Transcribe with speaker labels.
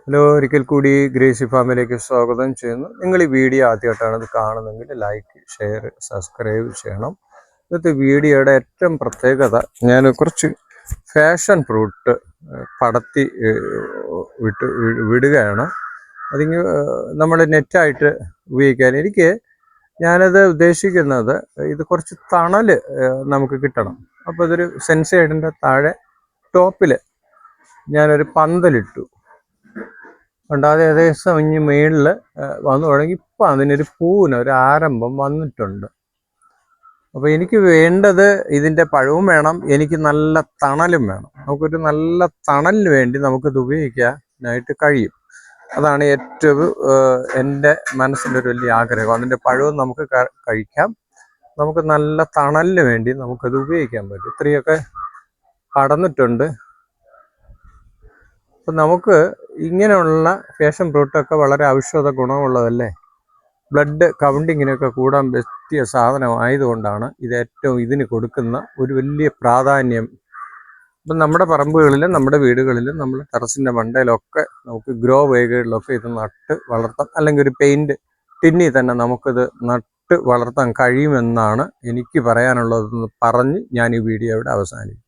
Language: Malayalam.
Speaker 1: ഹലോ, ഒരിക്കൽ കൂടി ഗ്രേസി ഫാമിലേക്ക് സ്വാഗതം ചെയ്യുന്നു. നിങ്ങൾ ഈ വീഡിയോ ആദ്യമായിട്ടാണ് ഇത് കാണുന്നതെങ്കിൽ ലൈക്ക്, ഷെയർ, സബ്സ്ക്രൈബ് ചെയ്യണം. ഇന്നത്തെ വീഡിയോയുടെ ഏറ്റവും പ്രത്യേകത, ഞാൻ കുറച്ച് ഫാഷൻ ഫ്രൂട്ട് പടത്തി വിടുകയാണ്. അതിന് നമ്മൾ നെറ്റായിട്ട് ഉപയോഗിക്കാൻ ഞാനത് ഉദ്ദേശിക്കുന്നത്, ഇത് കുറച്ച് തണൽ നമുക്ക് കിട്ടണം. അപ്പോൾ ഇതൊരു സെൻസൈഡിൻ്റെ താഴെ ടോപ്പിൽ ഞാനൊരു പന്തലിട്ടു. ഉണ്ടാതെ ഏകദേശം ഇനി മേളിൽ വന്നു തുടങ്ങി. ഇപ്പം അതിനൊരു ഒരു ആരംഭം വന്നിട്ടുണ്ട്. അപ്പോൾ എനിക്ക് വേണ്ടത് ഇതിൻ്റെ പഴവും വേണം, എനിക്ക് നല്ല തണലും വേണം. നമുക്കൊരു നല്ല തണലിന് വേണ്ടി നമുക്കിത് ഉപയോഗിക്കാനായിട്ട് കഴിയും. അതാണ് ഏറ്റവും എൻ്റെ മനസ്സിൻ്റെ ഒരു വലിയ ആഗ്രഹം. അതിൻ്റെ പഴവും നമുക്ക് കഴിക്കാം, നമുക്ക് നല്ല തണലിന് വേണ്ടി നമുക്കത് ഉപയോഗിക്കാൻ പറ്റും. ഇത്രയൊക്കെ കടന്നിട്ടുണ്ട്. അപ്പം നമുക്ക് ഇങ്ങനെയുള്ള ഫാഷൻ ഫ്രൂട്ടൊക്കെ വളരെ ഔഷധ ഗുണമുള്ളതല്ലേ. ബ്ലഡ് കൗണ്ടിങ്ങിനൊക്കെ കൂടാൻ പറ്റിയ സാധനമായതുകൊണ്ടാണ് ഇതിന് കൊടുക്കുന്ന ഒരു വലിയ പ്രാധാന്യം. ഇപ്പം നമ്മുടെ പറമ്പുകളിലും നമ്മുടെ വീടുകളിലും നമ്മുടെ ടെറസിൻ്റെ മണ്ടയിലൊക്കെ നമുക്ക് ഗ്രോ ബാഗുകളിലൊക്കെ ഇത് നട്ട് വളർത്താം. അല്ലെങ്കിൽ ഒരു പെയിൻറ്റ് ടിന്നിൽ തന്നെ നമുക്കിത് നട്ട് വളർത്താൻ കഴിയുമെന്നാണ് എനിക്ക് പറയാനുള്ളതെന്ന് പറഞ്ഞ് ഞാൻ ഈ വീഡിയോ ഇവിടെ അവസാനിക്കും.